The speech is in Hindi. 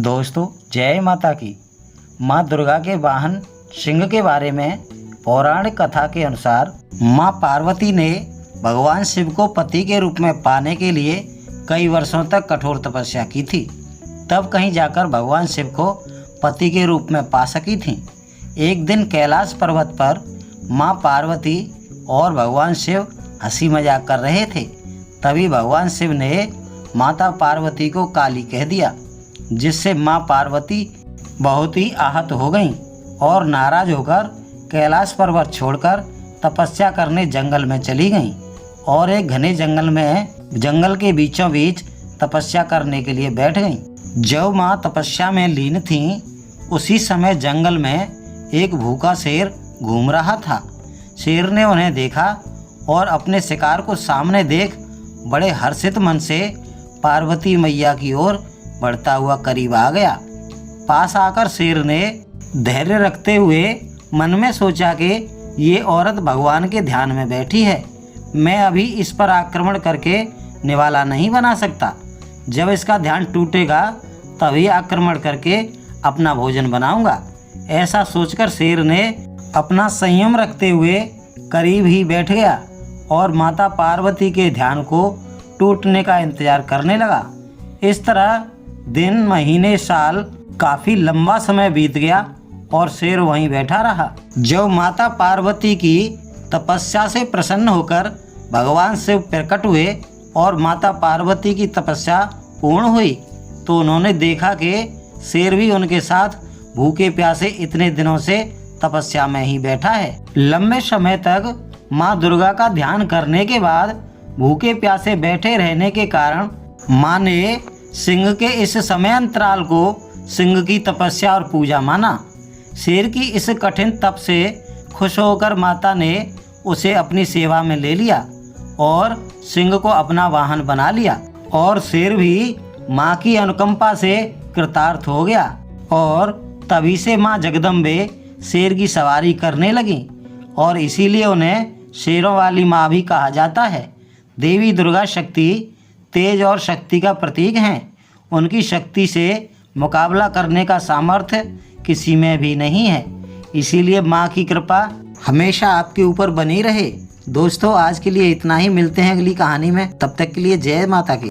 दोस्तों जय माता की। माँ दुर्गा के वाहन सिंह के बारे में पौराणिक कथा के अनुसार माँ पार्वती ने भगवान शिव को पति के रूप में पाने के लिए कई वर्षों तक कठोर तपस्या की थी। तब कहीं जाकर भगवान शिव को पति के रूप में पा सकी थी। एक दिन कैलाश पर्वत पर माँ पार्वती और भगवान शिव हंसी मजाक कर रहे थे। तभी भगवान शिव ने माता पार्वती को काली कह दिया, जिससे माँ पार्वती बहुत ही आहत हो गईं और नाराज होकर कैलाश पर्वत छोड़कर तपस्या करने जंगल में चली गईं और एक घने जंगल के बीचों बीच तपस्या करने के लिए बैठ गईं। जब माँ तपस्या में लीन थीं, उसी समय जंगल में एक भूखा शेर घूम रहा था। शेर ने उन्हें देखा और अपने शिकार को सामने देख बड़े हर्षित मन से पार्वती मैया की ओर बढ़ता हुआ करीब आ गया। पास आकर शेर ने धैर्य रखते हुए मन में सोचा कि ये औरत भगवान के ध्यान में बैठी है, मैं अभी इस पर आक्रमण करके निवाला नहीं बना सकता। जब इसका ध्यान टूटेगा तभी आक्रमण करके अपना भोजन बनाऊंगा। ऐसा सोचकर शेर ने अपना संयम रखते हुए करीब ही बैठ गया और माता पार्वती के ध्यान को टूटने का इंतजार करने लगा। इस तरह दिन, महीने, साल काफी लंबा समय बीत गया और शेर वहीं बैठा रहा। जब माता पार्वती की तपस्या से प्रसन्न होकर भगवान शिव प्रकट हुए और माता पार्वती की तपस्या पूर्ण हुई, तो उन्होंने देखा कि शेर भी उनके साथ भूखे प्यासे इतने दिनों से तपस्या में ही बैठा है। लंबे समय तक माँ दुर्गा का ध्यान करने के बाद भूखे प्यासे बैठे रहने के कारण माँ ने सिंह के इस समय अंतराल को सिंह की तपस्या और पूजा माना। शेर की इस कठिन तप से खुश होकर माता ने उसे अपनी सेवा में ले लिया और सिंह को अपना वाहन बना लिया और शेर भी माँ की अनुकंपा से कृतार्थ हो गया और तभी से माँ जगदम्बे शेर की सवारी करने लगी और इसीलिए उन्हें शेरों वाली माँ भी कहा जाता है। देवी दुर्गा शक्ति तेज और शक्ति का प्रतीक हैं। उनकी शक्ति से मुकाबला करने का सामर्थ्य किसी में भी नहीं है। इसीलिए माँ की कृपा हमेशा आपके ऊपर बनी रहे। दोस्तों आज के लिए इतना ही, मिलते हैं अगली कहानी में। तब तक के लिए जय माता की।